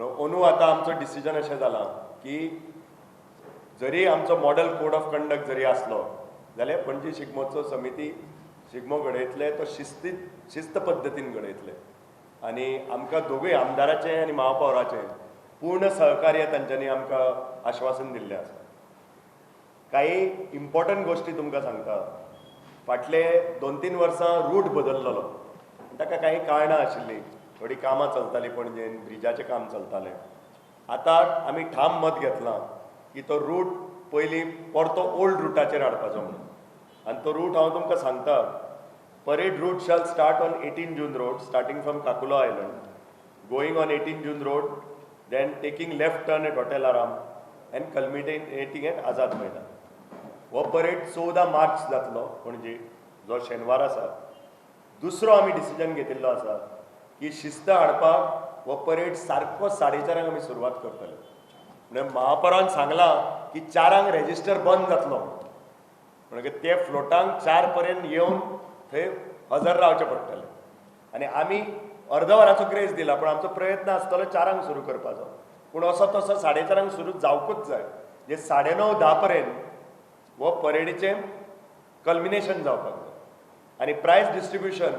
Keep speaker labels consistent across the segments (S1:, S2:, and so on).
S1: अंदू आतां आमचो डिसिजन अशें जालां की जरी आमचो मॉडल कोड ऑफ कंडक्ट जरी आसलो जाल्यार पणजी शिगमोत्सव समिती शिगमो घडयतले तो शिस्त पद्दतीन घडयतले आनी आमकां दोगूय आमदाराचें आनी महापौराचें पूर्ण सहकार्य तांच्यांनी आमकां आश्वासन दिल्लें आसा. काही इम्पॉर्टंट गोश्टी तुमकां सांगता. फाटले 2-3 वर्सां रूट बदललेलो. ताका काही कारणां आशिल्लीं. थोडी कामां चलतालीं पणजेन, ब्रिजाचें काम चलतालें. आतां आमी ठाम मत घेतलां की तो रूट पयलीं परतो ओल्ड रुटाचेर हाडपाचो म्हणून. आनी तो रूट हांव तुमकां सांगता. Parade route shall start on 18 June road, starting from Kakulo island, going on 18 June road, then taking left turn at Hotel Aram and culminating at Azad Maidan. हो परेड 14 मार्च जातलो पणजे, जो शेनवार आसा. दुसरो आमी डिसिजन घेतिल्लो आसा की शिस्त हाडपाक हो परेड सारको 4:30 आमी सुरवात करतले. म्हणजे महापौरान सांगलां की 4 रेजिस्टर बंद जातलो. म्हणजे ते फ्लोटांक 4 पर्यंत येवन थंय हजर रावचें पडटलें. आनी आमी अर्द वराचो ग्रेस दिला, पण आमचो प्रयत्न आसतलो 4 सुरू करपाचो. पूण असो तसो 4:30 सुरू जावकूच जाय. जे 9:30-10 पर्यंत हो परेडीचें कल्मिनेशन जावपाक जाय. आनी प्रायज डिस्ट्रिब्युशन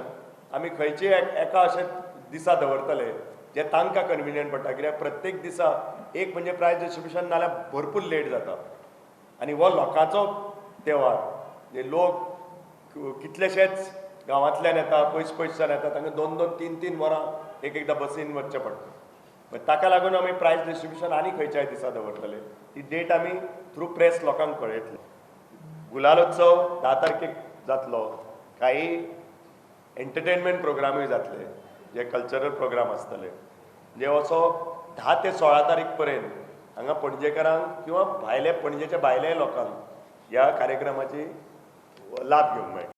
S1: आमी खंयचे एका अशें दिसा दवरतले जे तांकां कन्विनियंट पडटा. कित्याक प्रत्येक दिसा एक म्हणजे प्रायज डिस्ट्रिब्युशन नाल्यार भरपूर लेट जाता. आनी हो लोकांचो तेवार. जे लोक कितलेशेच गांवांतल्यान येता, पयसच्यान येता, तांकां 2-2, 3-3 वरां एकदां बसीन वचचें पडटा. ताका लागून आमी प्रायज डिस्ट्रिब्युशन आनी खंयच्याय दिसा दवरतले. ती डेट आमी थ्रू प्रेस लोकांक कळयतले. गुलाल उत्सव 10 तारखेक जातलो. काही एंटरटेनमेंट प्रोग्रामूय जातले, जे कल्चरल प्रोग्राम आसतले. जे असो 10 ते 16 तारीख पर्यंत हांगा पणजेकारांक किंवा भायले पणजेच्या भायल्या लोकांक ह्या कार्यक्रमाची लाभ घेवंक मेळटा.